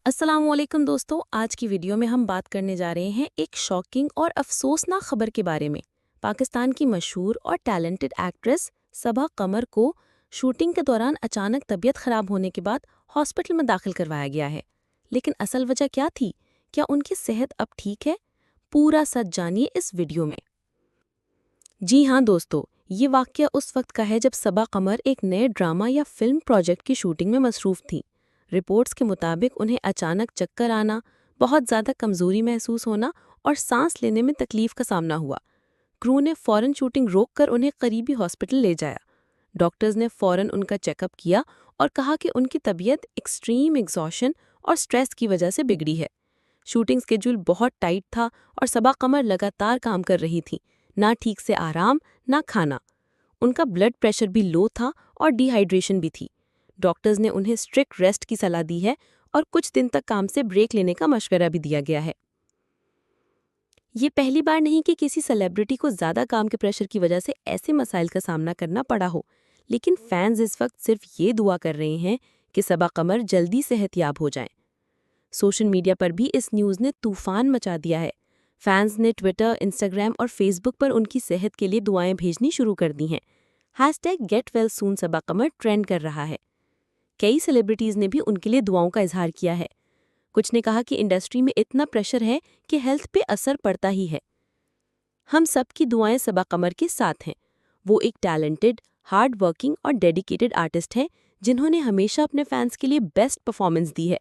السلام علیکم دوستو، آج کی ویڈیو میں ہم بات کرنے جا رہے ہیں ایک شاکنگ اور افسوسناک خبر کے بارے میں۔ پاکستان کی مشہور اور ٹیلنٹڈ ایکٹریس صبا قمر کو شوٹنگ کے دوران اچانک طبیعت خراب ہونے کے بعد ہاسپٹل میں داخل کروایا گیا ہے۔ لیکن اصل وجہ کیا تھی؟ کیا ان کی صحت اب ٹھیک ہے؟ پورا سچ جانیے اس ویڈیو میں۔ جی ہاں دوستو، یہ واقعہ اس وقت کا ہے جب صبا قمر ایک نئے ڈرامہ یا فلم پروجیکٹ کی شوٹنگ میں مصروف تھیں۔ رپورٹس کے مطابق انہیں اچانک چکر آنا، بہت زیادہ کمزوری محسوس ہونا اور سانس لینے میں تکلیف کا سامنا ہوا۔ کرو نے فوراً شوٹنگ روک کر انہیں قریبی ہاسپٹل لے جایا۔ ڈاکٹرز نے فوراً ان کا چیک اپ کیا اور کہا کہ ان کی طبیعت ایکسٹریم ایگزاشن اور سٹریس کی وجہ سے بگڑی ہے۔ شوٹنگ سکیڈول بہت ٹائٹ تھا اور صبا قمر لگاتار کام کر رہی تھیں، نہ ٹھیک سے آرام نہ کھانا۔ ان کا بلڈ پریشر بھی لو تھا اور ڈی ہائیڈریشن بھی تھی۔ ڈاکٹرز نے انہیں اسٹرکٹ ریسٹ کی صلاح دی ہے اور کچھ دن تک کام سے بریک لینے کا مشورہ بھی دیا گیا ہے۔ یہ پہلی بار نہیں کہ کسی سیلیبریٹی کو زیادہ کام کے پریشر کی وجہ سے ایسے مسائل کا سامنا کرنا پڑا ہو، لیکن فینز اس وقت صرف یہ دعا کر رہے ہیں کہ صبا قمر جلدی صحت یاب ہو جائیں۔ سوشل میڈیا پر بھی اس نیوز نے طوفان مچا دیا ہے۔ فینز نے ٹویٹر، انسٹاگرام اور فیس بک پر ان کی صحت کے لیے دعائیں بھیجنی شروع کر دی ہیں۔ #GetWellSoon صبا قمر ٹرینڈ کر رہا ہے۔ کئی سیلیبریٹیز نے بھی ان کے لیے دعاؤں کا اظہار کیا ہے۔ کچھ نے کہا کہ انڈسٹری میں اتنا پریشر ہے کہ ہیلتھ پہ اثر پڑتا ہی ہے۔ ہم سب کی دعائیں صبا قمر کے ساتھ ہیں۔ وہ ایک ٹیلنٹڈ، ہارڈ ورکنگ اور ڈیڈیکیٹڈ آرٹسٹ ہیں جنہوں نے ہمیشہ اپنے فینس کے لیے بیسٹ پرفارمنس دی ہے۔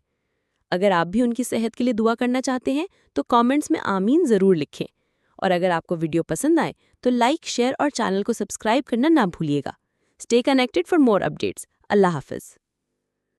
اگر آپ بھی ان کی صحت کے لیے دعا کرنا چاہتے ہیں تو کامنٹس میں آمین ضرور لکھیں۔ اور اگر آپ کو ویڈیو پسند آئے تو لائک، شیئر اور چینل کو سبسکرائب کرنا نہ بھولیے گا۔ Stay connected for more updates. Allah حافظ۔